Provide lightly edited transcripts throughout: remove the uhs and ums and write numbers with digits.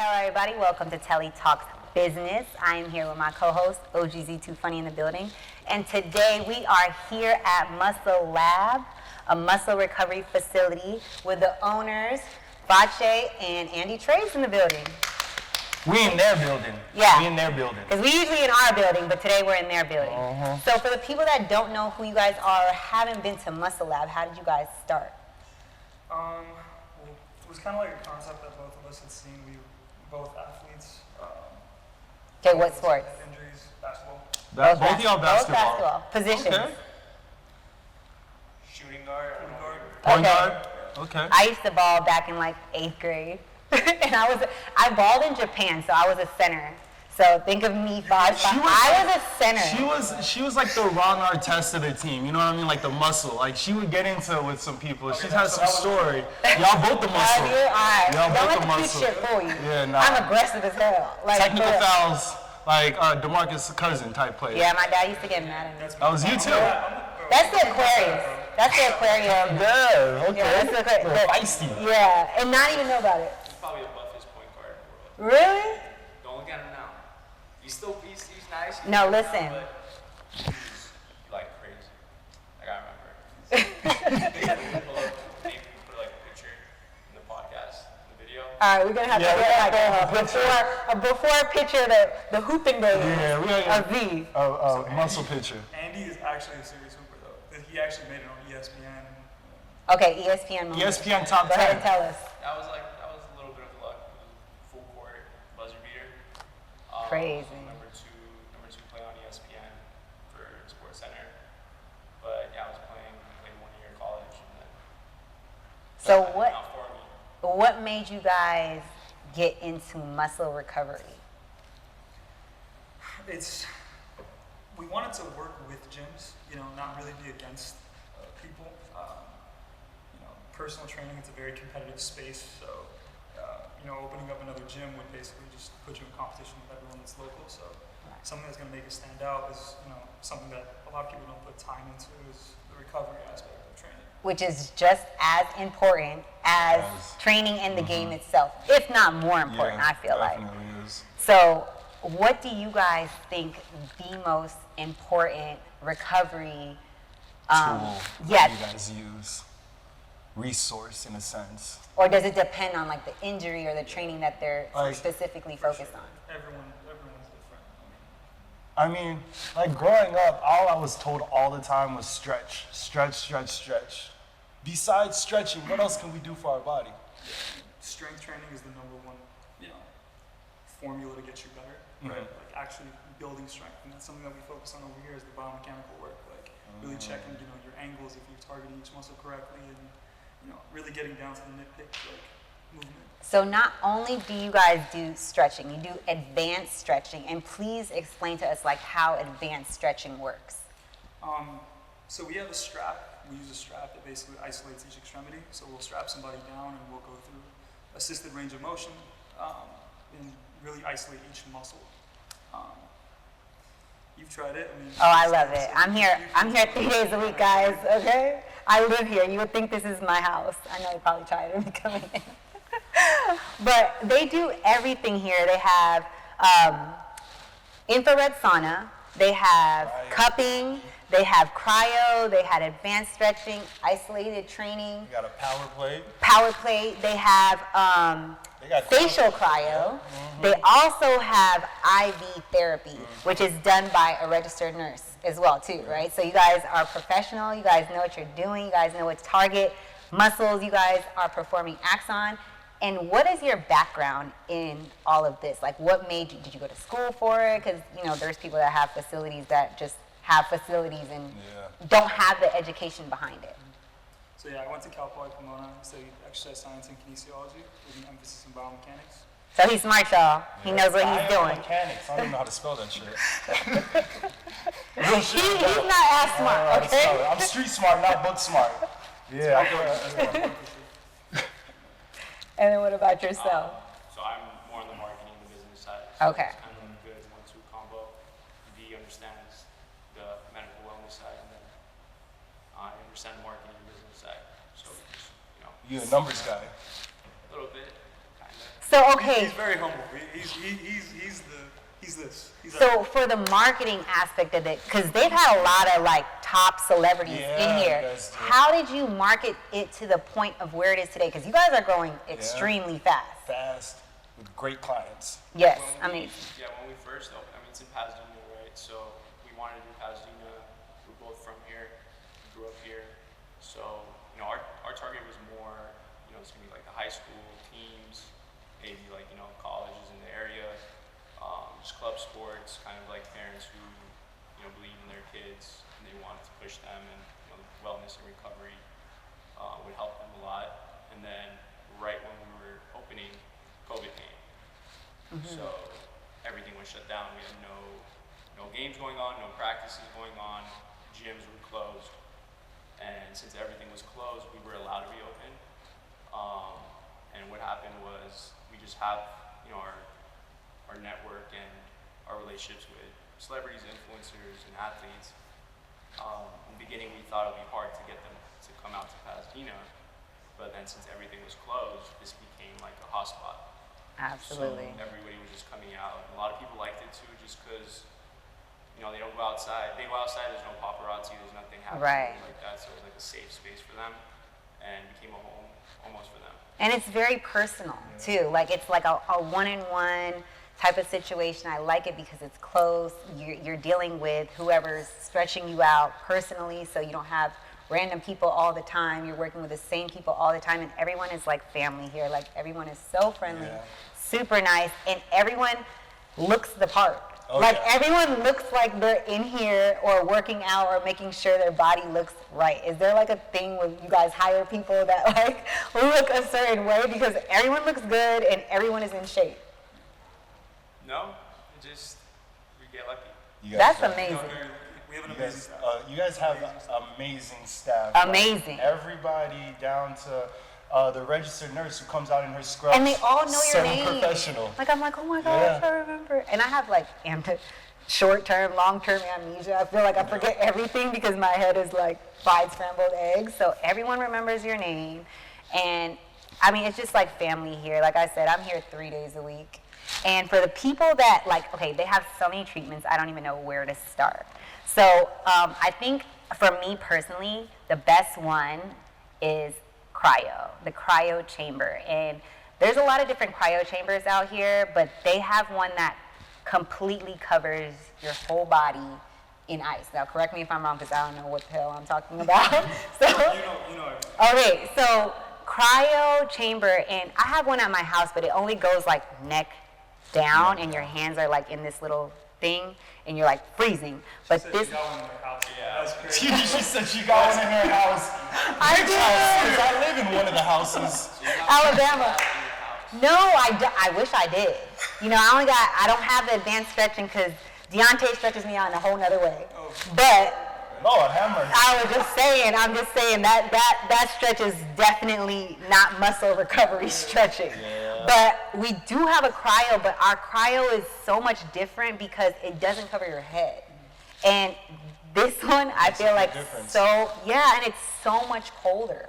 Hello everybody, welcome to TELLI Talks Business. I am here with my co-host, OGZ2 Funny in the building. And today we are here at Muscle Lab, a muscle recovery facility with the owners, Vatche and Andy Trey's in the building. We in their building. Yeah. We in their building. Because we usually in our building, but today we're in their building. So for the people that don't know who you guys are or haven't been to Muscle Lab, how did you guys start? Well, it was kind of like a concept that both of us had seen. We were both athletes. Okay, what sports? Had injuries, basketball. Both of y'all Both basketball. basketball. Positions. Okay. Shooting guard. Point guard. Point Okay. guard. Okay. I used to ball back in like 8th grade. And I balled in Japan, so I was a center. So think of me 5'5". I was a center. She was like the Ron Artest of the team. You know what I mean? Like the muscle. Like she would get into it with some people. She has some story. Y'all both the muscle. Alright. Y'all Don't both let the the cute muscle. shit fool you. Yeah, nah. I'm aggressive as hell. Like, Technical but- fouls, like DeMarcus' cousin type play. Yeah, my dad used to get mad at me. That was you too. That's the Aquarius. That's the Aquarium. Yeah. Okay. Yeah, that's the Aquarius. Feisty. Yeah, and not even know about it. He's probably the buffest point guard in the world. Really? Don't look at him now. He's nice. No, listen. But he's like crazy. Like I remember. Maybe put like a picture in the podcast, in the video. All right, we're gonna have to get like a before picture of the hooping days. Yeah, we got of V. a muscle picture. Andy is actually a serious hooper, though. He actually made it on ESPN. Okay, ESPN moment. ESPN top Go 10. ahead and tell us. That was a little bit of luck. It was full court buzzer beater. Crazy. Number two play on ESPN for Sports Center. But yeah, I was playing 1 year in college. And then So that what? not for me. What made you guys get into muscle recovery? We wanted to work with gyms, not really be against people. Personal training, it's a very competitive space, so, opening up another gym would basically just put you in competition with everyone that's local, so something that's going to make us stand out is, something that a lot of people don't put time into is the recovery aspect of training. Which is just as important as training in the game itself, if not more important, I feel like. Definitely is. So, what do you guys think the most important recovery Tool yes, that you guys use, resource in a sense. or does it depend on like the injury or the training that they're Like- specifically focused on? Everyone's different. I mean, like growing up, all I was told all the time was stretch. Besides stretching, what else can we do for our body? Strength training is the number one, formula to get you better, right? Like actually building strength, and that's something that we focus on over here is the biomechanical work, like really checking, your angles if you're targeting each muscle correctly, and really getting down to the nitpick, like movement. So not only do you guys do stretching, you do advanced stretching, and please explain to us like how advanced stretching works. So we have a strap. We use a strap that basically isolates each extremity. So we'll strap somebody down and we'll go through assisted range of motion and really isolate each muscle. You've tried it. I love it. I'm here 3 days a week, guys, okay? I live here. You would think this is my house. I know you're probably tired of me coming in. But they do everything here. They have infrared sauna. They have cupping. They have cryo. They had advanced stretching, isolated training, We got a power plate. power plate. They have They got facial cryo. They also have IV therapy, which is done by a registered nurse as well too, right? So you guys are professional. You guys know what you're doing. You guys know what to target muscles. You guys are performing acts on. And what is your background in all of this? Like, what made you? Did you go to school for it? Because there's people that have facilities that just have facilities and don't have the education behind it. So I went to Cal Poly Pomona, studied exercise science and kinesiology with an emphasis in biomechanics. So he's smart, y'all. He knows what he's doing. Mechanics. I don't even know how to spell that shit. He's not as smart, okay? I'm street smart, not book smart. Yeah. And then what about yourself? So I'm more on the marketing, the business side. Okay. It's kind of a good 1-2 combo. B understands the medical wellness side, and then I understand the marketing and business side. So just, You a numbers guy. a little bit, kind of. So okay. He's very humble. He's this. He's So for the marketing aspect of it, because they've had a lot of like top celebrities in here, how did you market it to the point of where it is today? Because you guys are growing extremely fast. Fast with great clients. Yes, When I mean. when we first opened, I mean, it's in Pasadena, right? So we wanted to do Pasadena. We're both from here. We grew up here. So, our target was more, it's going to be like the high school teams, maybe like, colleges in the area, just club sports, kind of like parents who, believe in their kids and they wanted to push them, and, wellness and recovery would help them a lot. And then right when we were opening, COVID came. So everything was shut down. We had no games going on, no practices going on, gyms were closed. And since everything was closed, we were allowed to be open. And what happened was we just have, our network and our relationships with celebrities, influencers, and athletes. In the beginning, we thought it would be hard to get them to come out to Pasadena. But then since everything was closed, this became like a hotspot. Absolutely. So everybody was just coming out. And a lot of people liked it too, just because, they don't go outside. They go outside, there's no paparazzi, there's nothing happening like that. So it was like a safe space for them and became a home almost for them. And it's very personal too. Like it's like a one-on-one type of situation. I like it because it's close. You're dealing with whoever's stretching you out personally, so you don't have random people all the time. You're working with the same people all the time, and everyone is like family here. Like everyone is so friendly, super nice, and everyone looks the part. Everyone looks like they're in here or working out or making sure their body looks right. Is there like a thing where you guys hire people that like look a certain way because everyone looks good and everyone is in shape? No, we get lucky. That's amazing. We have an amazing staff. You guys have amazing staff. Amazing. Like, everybody down to the registered nurse who comes out in her scrubs. And they all know your name. Professional. Like I'm like, oh my gosh, I remember. And I have like short-term, long-term amnesia. I feel like I forget everything because my head is like fried scrambled eggs. So everyone remembers your name. And I mean, it's just like family here. Like I said, I'm here 3 days a week. And for the people that like, okay, they have so many treatments, I don't even know where to start. So I think for me personally, the best one is Cryo, the Cryo chamber. And there's a lot of different cryo chambers out here, but they have one that completely covers your whole body in ice. Now, correct me if I'm wrong, because I don't know what the hell I'm talking about. So, you know. Okay, so cryo chamber, and I have one at my house, but it only goes like neck down, and your hands are like in this little thing, and you're like freezing. But this. She said she got one in her house. I do. Because I live in one of the houses. Alabama. No, I wish I did. I don't have the advanced stretching because Deontay stretches me out in a whole nother way. But Lord have mercy. I'm just saying that stretch is definitely not muscle recovery stretching. Yeah. But we do have a cryo, but our cryo is so much different because it doesn't cover your head. And this one, I feel like and it's so much colder.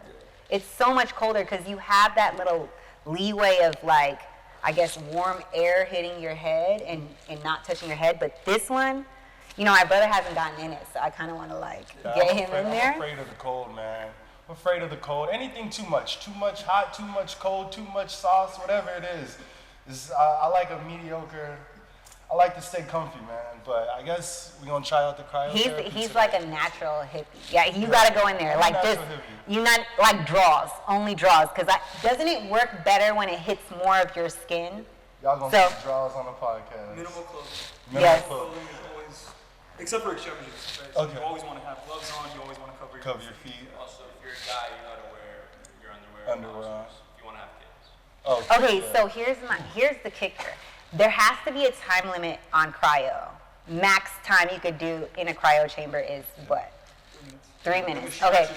It's so much colder because you have that little leeway of like, I guess, warm air hitting your head and not touching your head. But this one, my brother hasn't gotten in it, so I kind of want to get him in there. I'm afraid of the cold, man. I'm afraid of the cold. Anything too much hot, too much cold, too much sauce, whatever it is. I like a mediocre. I like to stay comfy, man. But I guess we're gonna try out the cryotherapy. He's like a natural hippie. Yeah, you gotta go in there like this. You not like only draws. Cause doesn't it work better when it hits more of your skin? Y'all gonna put draws on the podcast. Minimal clothing. Yes. Clothing is always, except for extremities. Right? So you always want to have gloves on. You always want to cover your feet. Also, if you're a guy, you gotta wear your underwear. If you wanna have kids. Okay, so here's the kicker. There has to be a time limit on cryo. Max time you could do in a cryo chamber is what? 3 minutes. Okay.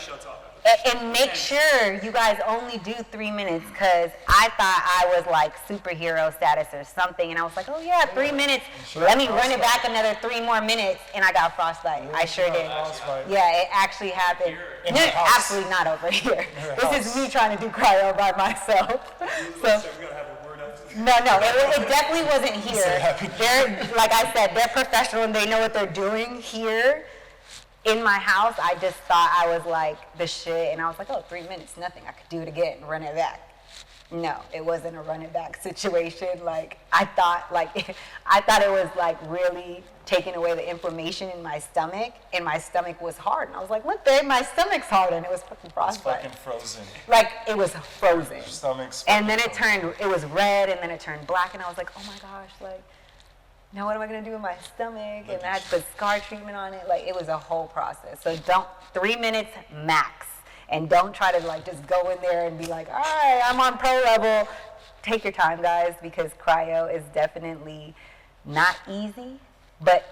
And make sure you guys only do 3 minutes because I thought I was like superhero status or something. And I was like, oh yeah, 3 minutes. Let me run it back another 3 more minutes. And I got frostbite. I sure did. Yeah, it actually happened. Absolutely not over here. This is me trying to do cryo by myself. So we gotta have a word after it definitely wasn't here. happy. They're, like I said, they're professional and they know what they're doing here. In my house, I just thought I was like the shit, and I was like, oh, 3 minutes, nothing. I could do it again, run it back. No, it wasn't a run it back situation. Like I thought it was like really taking away the inflammation in my stomach, and my stomach was hard. And I was like, look, babe, my stomach's hard, and it was fucking It's frostbite. fucking frozen. Like it was frozen. Your stomach's And then fucking it was red, and then it turned black, and I was like, oh my gosh, like, now what am I gonna do with my stomach? And I had to put scar treatment on it. Like, it was a whole process. So 3 minutes max. And don't try to like just go in there and be like, all right, I'm on pro level. Take your time, guys, because cryo is definitely not easy, but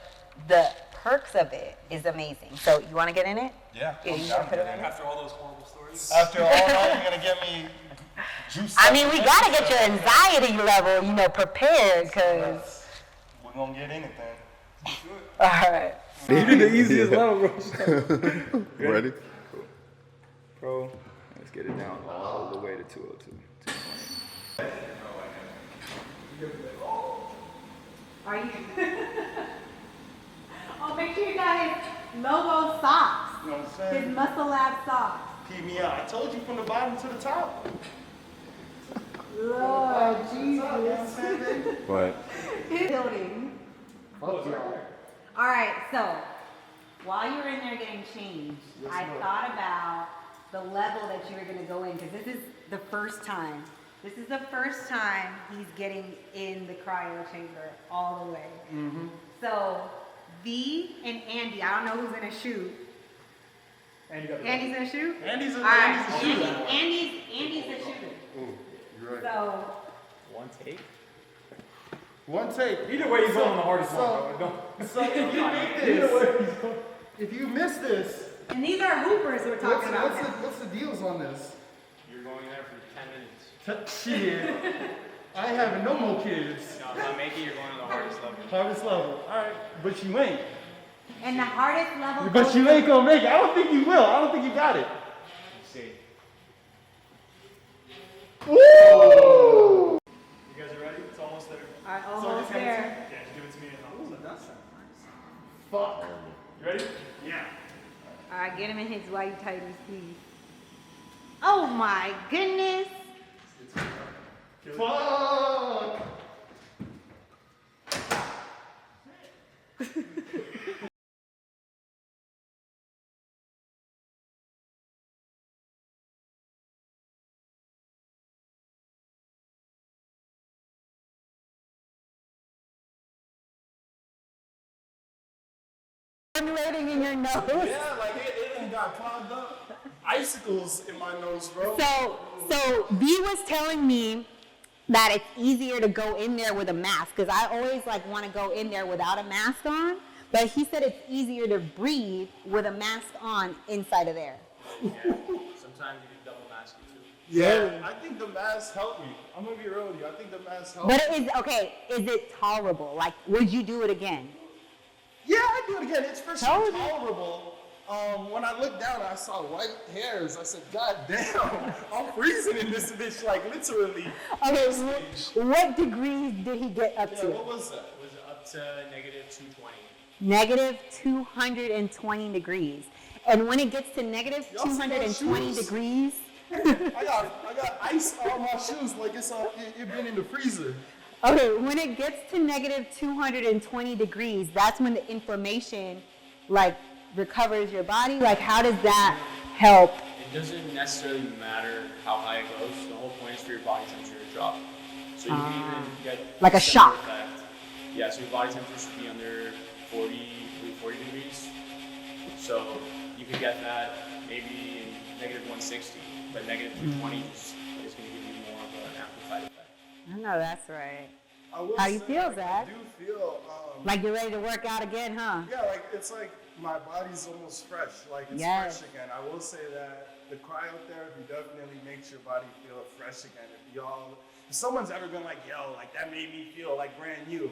the perks of it is amazing. So you wanna get in it? Yeah, Yeah, I'm you down wanna put to it get in in. it? After all those horrible stories. After all that, you're gonna get me juiced I up mean, we again? gotta get your anxiety level, prepared, cause, We're gonna get in it then. all right. You did the easiest level, bro. Ready? Bro, let's get it down all the way to 202. 220. Are you? Oh, make sure you got his logo socks. You know what I'm saying? His Muscle Lab socks. Pee me out. I told you from the bottom to the top. Lord You know what I'm saying, baby? What? Building. Fuck y'all. All right, so while you were in there getting changed, I thought about the level that you were going to go in, because this is the first time. This is the first time he's getting in the cryo chamber all the way. Mm-hmm. So V and Andy, I don't know who's going to shoot. And you got the Andy's going to shoot? Andy's a All right, Andy's a shooter. Andy's the shooter. You're right. So one take. One take. Either way, you're going on the hardest one, So- bro. Don't. So if you make this, if you miss this, and these are hoopers we're talking about. now. what's the deals on this? You're going in there for 10 minutes. Shit. I ain't having no more kids. No, if I make it, you're going to the hardest level. Hardest level. Alright. But you ain't. And the hardest level. But goes you to- ain't gonna make it. I don't think you will. I don't think you got it. Let's see. Woo! You guys are ready? It's almost there. All right, So almost just hand it to there. me. Yeah, just give it to me and I'll That sounds nice. Fuck. You ready? Yeah. All right, get him in his white tighties, please. Oh my goodness. Fuck. Formulating in your nose. Yeah, like it done got clogged up. Icicles in my nose, bro. So V was telling me that it's easier to go in there with a mask, because I always like want to go in there without a mask on, but he said it's easier to breathe with a mask on inside of there. Yeah. Sometimes you can double mask it too. Yeah, I think the mask helped me. I'm gonna be real with you. I think the mask helped But me. is it tolerable? Like, would you do it again? Yeah, I do it again. It's for sure Told you. tolerable. When I looked down, I saw white hairs. I said, God damn, I'm freezing in this bitch, like literally. Okay, what degrees did he get up Yeah, to? what was that? It was up to negative 220. Negative 220 degrees. And when it gets to negative Y'all see my 220 shoes? degrees, I got ice on my shoes, like it been in the freezer. okay, when it gets to negative 220 degrees, that's when the inflammation, like, recovers your body. Like, how does that help? It doesn't necessarily matter how high it goes. The whole point is for your body temperature to drop. So you can even get Like a similar shock. effect. Yeah, so your body temperature should be under 40 degrees. So you could get that maybe in negative 160, but negative 220 is going to give you more of an amplified effect. I know that's right. I will How you say, feel, like, Zach? I do feel, Like you're ready to work out again, huh? yeah, like it's like my body's almost fresh. Like it's Yes. fresh again. I will say that the cryotherapy definitely makes your body feel fresh again. If someone's ever been like, yo, like that made me feel like brand new,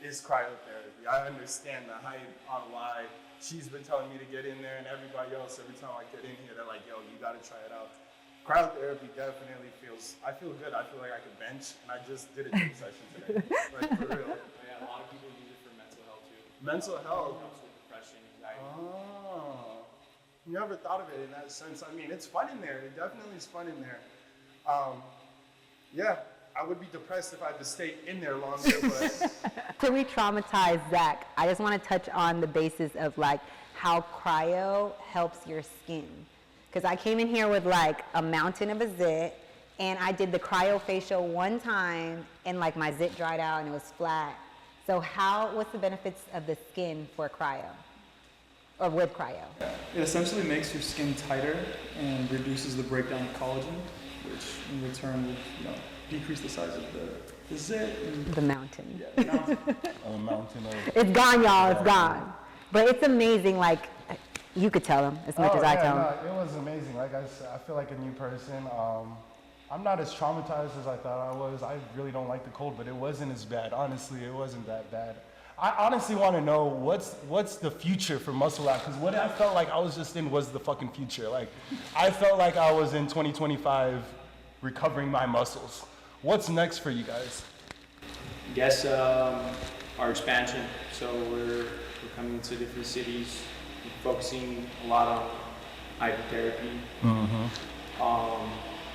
it's cryotherapy. I understand the hype on why she's been telling me to get in there, and everybody else, every time I get in here, they're like, yo, you gotta try it out. Cryotherapy definitely I feel good. I feel like I could bench, and I just did a gym session today. Like, for real. Yeah, a lot of people use it for mental health too. Mental It health. helps with depression, anxiety. Oh. You never thought of it in that sense. I mean, it's fun in there. It definitely is fun in there. Yeah, I would be depressed if I had to stay in there longer, but To re-traumatize Zach, I just want to touch on the basis of like how cryo helps your skin. Because I came in here with like a mountain of a zit, and I did the cryofacial one time, and like my zit dried out and it was flat. So what's the benefits of the skin for cryo? Or with cryo? It essentially makes your skin tighter and reduces the breakdown of collagen, which in return will, decrease the size of the zit. And, The mountain. yeah, the mountain. a mountain of. It's gone, y'all. It's gone. But it's amazing. Like, you could tell them as much as I tell them. It was amazing. Like I said, I feel like a new person. I'm not as traumatized as I thought I was. I really don't like the cold, but it wasn't as bad. Honestly, it wasn't that bad. I honestly want to know what's the future for Muscle Lab, because what I felt like I was just in was the fucking future. Like, I felt like I was in 2025 recovering my muscles. What's next for you guys? I guess our expansion. So we're coming to different cities, focusing a lot on IV therapy.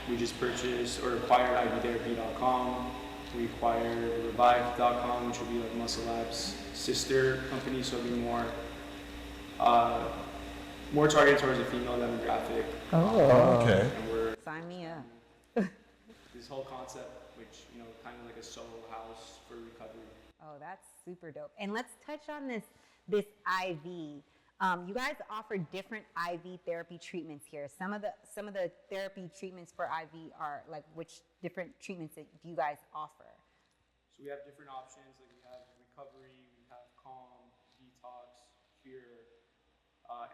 We just purchased or acquired ivtherapy.com. We acquired revive.com, which will be like Muscle Lab's sister company, so it'll be more targeted towards a female demographic. Okay. And we're Sign me up. this whole concept, which kind of like a solo house for recovery. Oh, that's super dope. And let's touch on this IV. You guys offer different IV therapy treatments here. Some of the therapy treatments for IV are like which different treatments that do you guys offer? So we have different options. Like we have recovery, we have calm, detox, cure,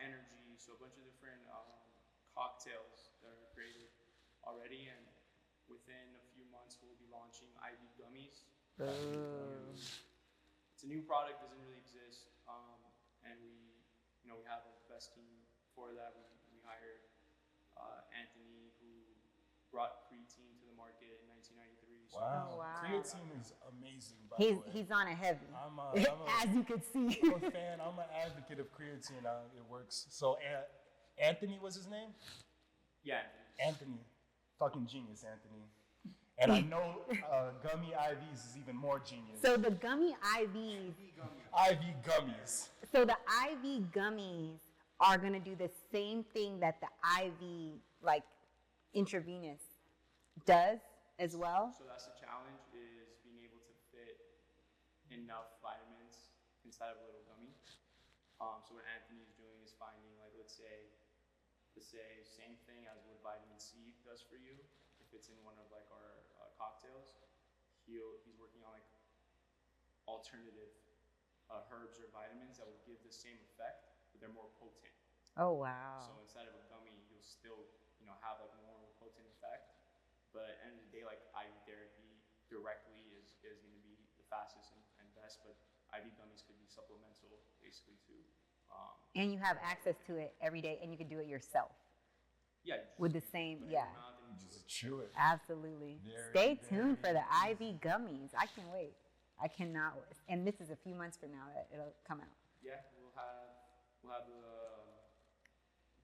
energy. So a bunch of different cocktails that are created already, and within a few months we'll be launching IV gummies. It's a new product, doesn't really exist, and we have the best team for that. We hired Anthony, who brought creatine to the market in 1993. So Wow. Oh, wow. Creatine is amazing, by the way. He's on a heavy, I'm as you could see. a fan. I'm an advocate of creatine. It works. So Anthony was his name? yeah, Anthony. Fucking genius, Anthony. And I know gummy IVs is even more genius. So the gummy IVs, IV gummies. so the IV gummies are gonna do the same thing that the IV like intravenous does as well. so that's the challenge, is being able to fit enough vitamins inside of a little gummy. So what Anthony's doing is finding, like, let's say same thing as what vitamin C does for you. If it's in one of like our cocktails, he's working on like alternative herbs or vitamins that will give the same effect, but they're more potent. Oh wow. So instead of a gummy, you'll still have like more potent effect, but at the end of the day, like IV therapy directly is going to be the fastest and best, but IV gummies could be supplemental basically too. And you have access to it every day, and you can do it yourself Yeah. with the same, yeah. Just chew it. Absolutely. Very, Stay very tuned for the IV gummies. I can't wait. I cannot wait. And this is a few months from now that it'll come out. Yeah, we'll have the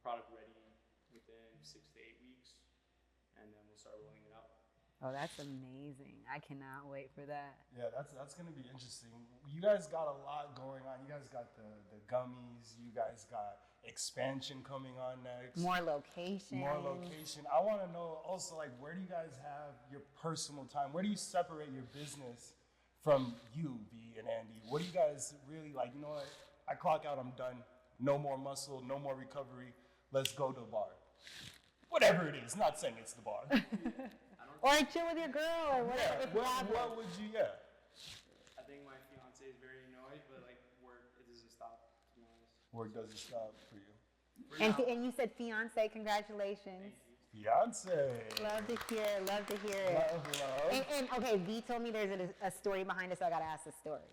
product ready within 6 to 8 weeks, and then we'll start rolling it out. Oh, that's amazing. I cannot wait for that. Yeah, that's gonna be interesting. You guys got a lot going on. You guys got the gummies. You guys got expansion coming on next. More location. More location. I want to know also, like, where do you guys have your personal time? Where do you separate your business from you, V and Andy? What do you guys really like? You know what? I clock out. I'm done. No more muscle. No more recovery. Let's go to the bar. Whatever it is. Not saying it's the bar. Or chill with your girl or whatever. What would you? Yeah. I think my fiance is very annoyed, but like work, it doesn't stop, to be honest. Work doesn't stop for you. And you said fiance, congratulations. Fiance. Love to hear it. Love to hear it. Love. And okay, V told me there's a story behind it, so I gotta ask the story.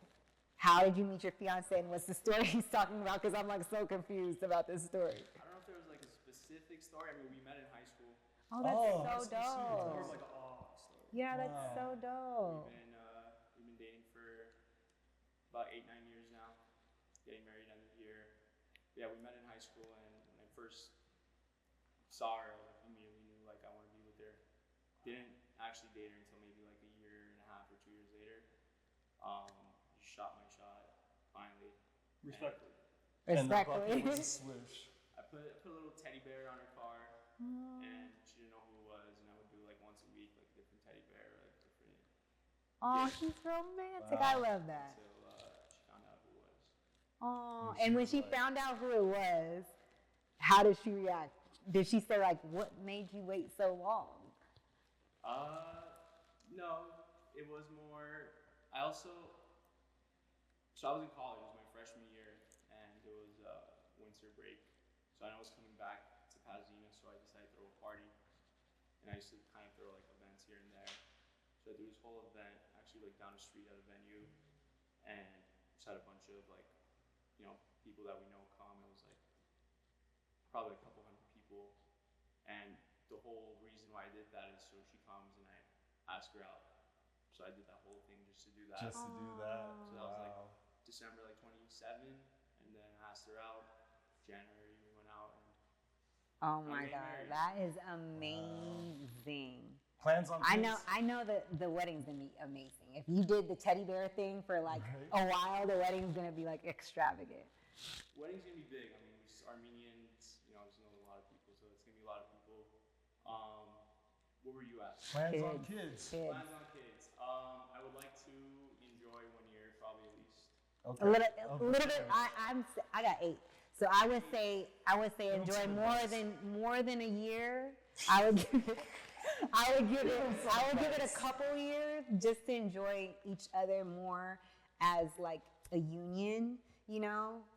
How did you meet your fiance, and what's the story he's talking about? Because I'm like so confused about this story. I don't know if there was like a specific story. I mean, we met in high school. Oh, that's Oh, so It's more of dope. like an awe story. Yeah, that's so dope. We've been dating for about 8-9 years now. Getting married end of the year. Yeah, we met in high school, and when I first saw her, I like, immediately knew like I want to be with her. Didn't actually date her until maybe like a year and a half or 2 years later. Just shot my shot finally. Respectfully. And the bucket Respectfully. was a swoosh. I put a little teddy bear on her car, and she didn't know who it was, and I would do like once a week, like a different teddy bear, like different. Oh, Yeah. she's romantic. Wow. I love that. Until she found out who it was. Oh, And and when she she was like- found out who it was, how did she react? Did she say like, "What made you wait so long"? No, it was more. I was in college. It was my freshman year, and it was winter break. So I was coming back to Pasadena, so I decided to throw a party. And I used to kind of throw like events here and there. So I threw this whole event, actually like down the street at a venue, and just had a bunch of like, people that we know come. It was like probably a couple hundred people, and the whole reason why I did that is so she comes and I ask her out. So I did that whole thing just to do that. Just to do that. So that was like Wow. December like 27, and then I asked her out. January we went out, and Oh my getting God, married. that is amazing. Plans on kids? I know that the wedding's gonna be amazing. If you did the teddy bear thing for like Right. a while, the wedding's gonna be like extravagant. wedding's gonna be big. I mean, we're Armenians, just know a lot of people, so it's gonna be a lot of people. What were you asking? Plans on kids. Plans on kids. I would like to enjoy 1 year, probably at least. Okay. A little bit. I got 8, so I would say enjoy more than a year. I would give it a couple years just to enjoy each other more as like a union.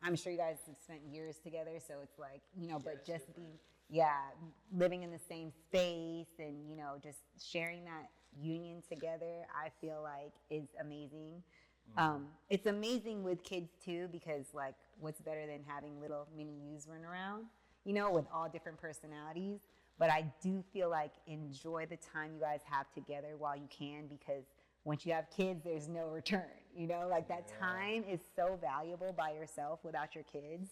I'm sure you guys have spent years together, so it's like but just being living in the same space and just sharing that union together, I feel like is amazing. It's amazing with kids too, because like what's better than having little mini yous run around, with all different personalities. But I do feel like enjoy the time you guys have together while you can, because once you have kids, there's no return. Like that time is so valuable by yourself without your kids,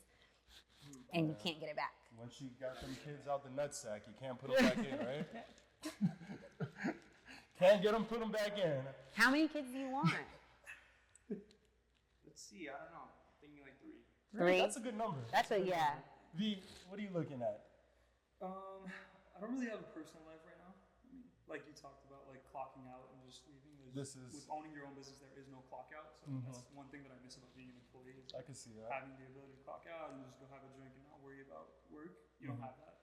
and you can't get it back. Once you got them kids out the nutsack, you can't put them back in, right? Can't get them, put them back in. How many kids do you want? Let's see. I don't know. I'm thinking like 3. 3? That's a good number. That's what, yeah. V, what are you looking at? I don't really have a personal life right now. I mean, like you talked about, like clocking out and just leaving. With owning your own business, there is no clock out. So that's one thing that I miss about being an employee. Is I can see that. having the ability to clock out and just go have a drink and not worry about work. You don't have that.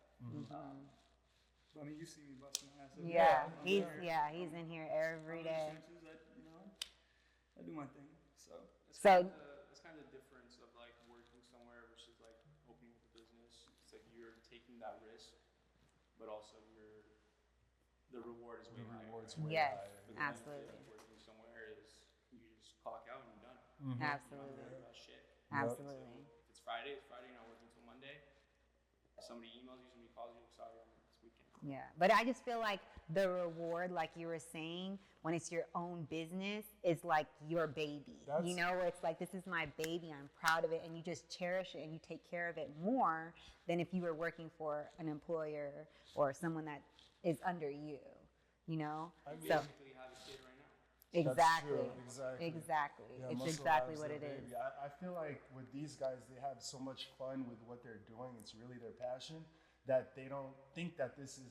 But I mean, you see me busting my ass. every day. Yeah, he's in here every day. I do my thing. So It's So- kind of the difference of like working somewhere versus like opening up a business. It's like you're taking that risk, but also the reward is way The higher. rewards right? way Yes, higher. But the absolutely. benefit of working somewhere is you just clock out and you're done. Absolutely. You don't worry about shit. Absolutely. If it's Friday, you're not working until Monday. If somebody emails you, somebody calls you, sorry, it's weekend. Yeah, but I just feel like the reward, like you were saying, when it's your own business, is like your baby. Where it's like, this is my baby, I'm proud of it, and you just cherish it and you take care of it more than if you were working for an employer or someone that is under you. I mean, You basically have a kid right now. Exactly. That's true, exactly. Yeah, It's muscle exactly lives what their it is. baby. I feel like with these guys, they have so much fun with what they're doing. It's really their passion that they don't think that this is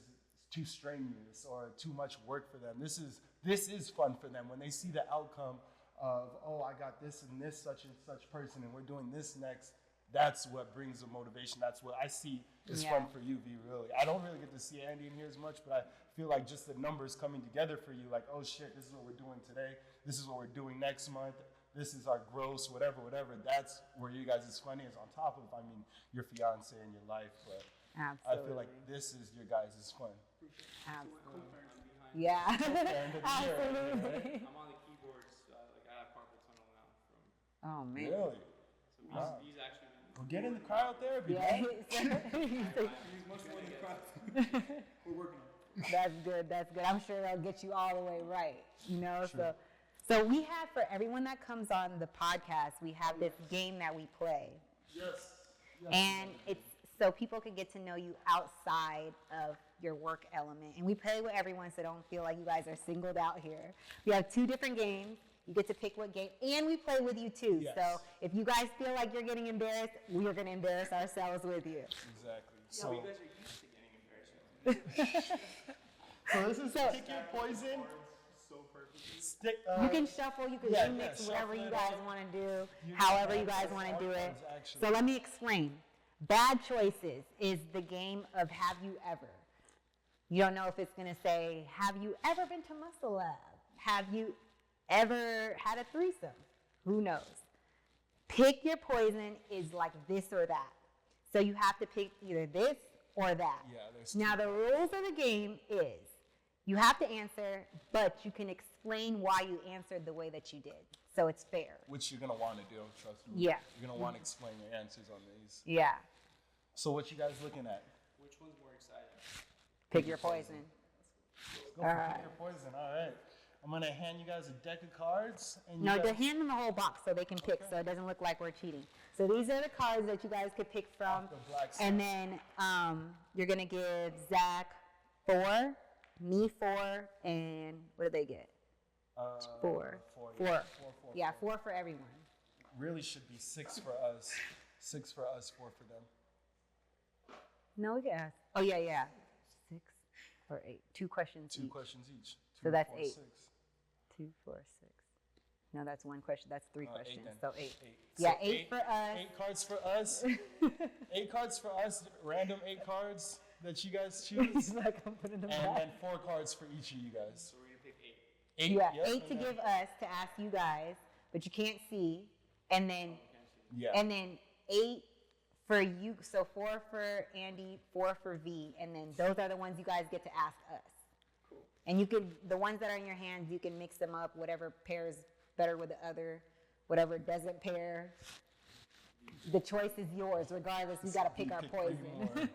too strenuous or too much work for them. This is fun for them when they see the outcome of, oh, I got this and this such and such person, and we're doing this next. That's what brings the motivation. That's what I see is fun for you, V, really. I don't really get to see Andy in here as much, but I feel like just the numbers coming together for you, like, oh shit, this is what we're doing today. This is what we're doing next month. This is our gross, whatever. That's where you guys' funny is on top of, your fiance and your life. But Absolutely. I feel like this is your guys' fun. Absolutely. I'm behind. Yeah. Absolutely. I'm on the keyboards. I have carpal tunnel now from. Oh, man. Really? So Wow. these actually. We're getting the cryotherapy. Yeah. man. He's much more than craft. We're working on it. That's good. That's good. I'm sure that'll get you all the way right. You know, so we have, for everyone that comes on the podcast, we have this game that we play. Yes. And it's so people can get to know you outside of your work element. And we play with everyone, so don't feel like you guys are singled out here. We have 2 different games. You get to pick what game, and we play with you too. Yes. So if you guys feel like you're getting embarrassed, we are going to embarrass ourselves with you. Exactly. So you guys are used to getting embarrassed. So this is So- pick your poison. So perfect. Stick. You can shuffle, you can yeah, remix yeah, whatever shuffle you it guys up. want to do, You however can you guys access want to our do it. cards, actually. So let me explain. Bad choices is the game of have you ever. You don't know if it's going to say, have you ever been to Muscle Lab? Have you ever had a threesome? Who knows? Pick your poison is like this or that. So you have to pick either this or that. Yeah, there's Now the rules of the game is you have to answer, but you can explain why you answered the way that you did. So it's fair. Which you're gonna want to do, trust me. Yeah. You're gonna want to explain your answers on these. Yeah. So what you guys looking at? Which one's more exciting? Pick your poison. Let's go for pick your poison. All right. I'm gonna hand you guys a deck of cards. And you No, guys, just hand them the whole box so they can pick, so it doesn't look like we're cheating. So these are the cards that you guys could pick from. Off the black side. And then you're going to give Zach 4, me 4, and what did they get? 4. Four. Yeah, 4 for everyone. Really should be 6 for us. 6 for us, 4 for them. No, we can ask. Oh, yeah. 6 or 8. 2 questions 2 each. questions each. So 2, that's 4, 8. 6. 2, 4, 6. No, that's 1 question. That's 3 8 questions. then. So 8. 8. Yeah, So 8 for us. 8 cards for us. 8 cards for us. Random 8 cards that you guys choose. He's like, I'm putting them And back. then 4 cards for each of you guys. So we're gonna pick 8. 8. Yeah, yep, 8 to and then- give us to ask you guys, but you can't see. And then Yeah. 8 for you. So 4 for Andy, 4 for V, and then those are the ones you guys get to ask us. Cool. And you can, the ones that are in your hands, you can mix them up, whatever pairs better with the other, whatever doesn't pair. The choice is yours, regardless. We got to pick our Pick 3 poison. more. You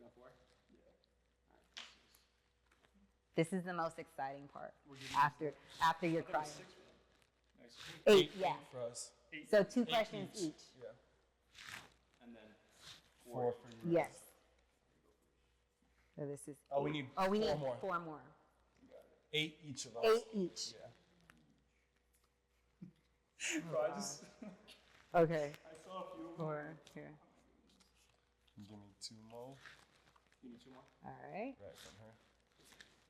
got 4? This is the most exciting part. After your cryo. 6 for them. Nice. 8, yeah. 8 for us. So 2 8 questions each. Yeah. And then 4 for you. Yes. So this is. Oh, we 8. need Oh, we 4 need more. 4 more. 8 each of us. 8 each. Yeah. Bro, I just Okay. I saw a few of them. 4 here. Give me 2 more. you need 2 more. All right. Right from her.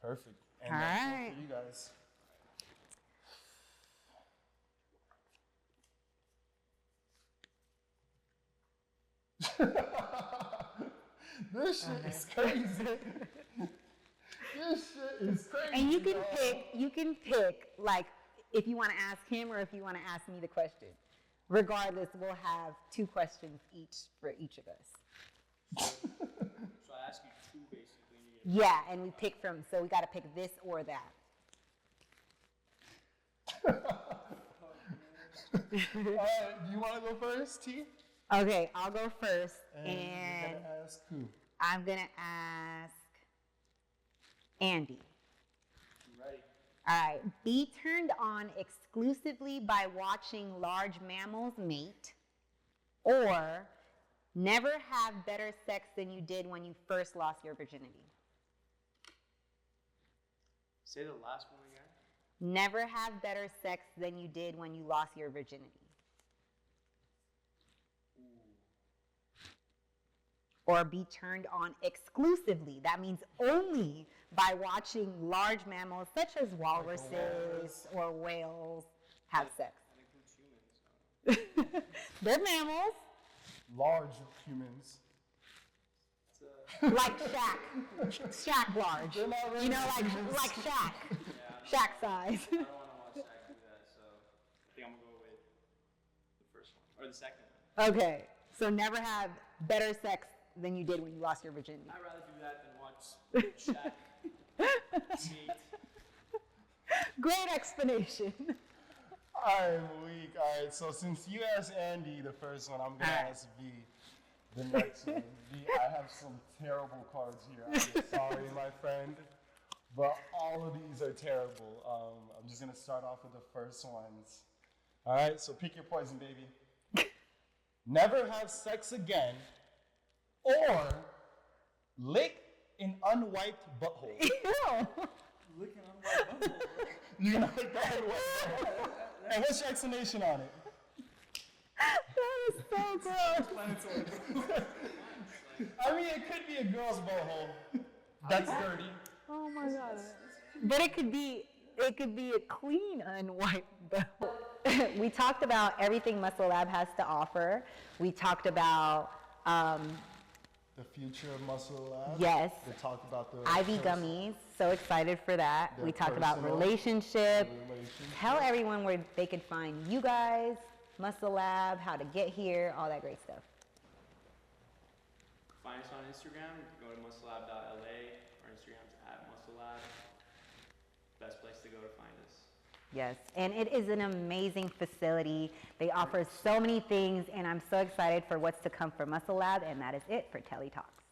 Perfect. And All then 4 right. for you guys. This shit is crazy. This shit is crazy. And dog. you can pick like if you want to ask him or if you want to ask me the question. Regardless, we'll have 2 questions each for each of us. So I ask you 2 basically. And you get Yeah, and we pick from, so we got to pick this or that. Do you want to go first, T? Okay, I'll go first, And you're and gonna ask who? I'm gonna ask Andy. I'm ready. All right, be turned on exclusively by watching large mammals mate, or never have better sex than you did when you first lost your virginity. Say the last one again. Never have better sex than you did when you lost your virginity. Or be turned on exclusively. That means only by watching large mammals such as walruses or whales have sex. That includes humans. They're mammals, Large humans. It's a, like Shaq. Shaq large. You know, like Shaq. Shaq size. I don't want to watch Shaq do that, so I think I'm gonna go with the first one or the second one. Okay, so never have better sex than you did when you lost your virginity. I'd rather do that than watch Shaq meet. Great explanation. I'm weak. All right, so since you asked Andy the first one, I'm gonna All right. ask V. The next one. I have some terrible cards here. I'm sorry, my friend. But all of these are terrible. I'm just gonna start off with the first ones. All right, so pick your poison, baby. Never have sex again, or lick an unwiped butthole. Looking on my bubble. You're gonna lick that unwiped butthole. And what's your explanation on it? That is so gross. I mean, it could be a girl's butthole. That's dirty. Oh my god. But it could be a clean, unwiped belt. We talked about everything Muscle Lab has to offer. We talked about The future of Muscle Lab. yes, We talked about the IV gummies. So excited for that. Their We talked about personal relationship. relationship. Tell everyone where they could find you guys, Muscle Lab, how to get here, all that great stuff. Find us on Instagram. Go to musclelab.la. Our Instagram's @musclelab. Best place to go to find us. Yes, and it is an amazing facility. They offer so many things, and I'm so excited for what's to come for Muscle Lab, and that is it for Telly Talks.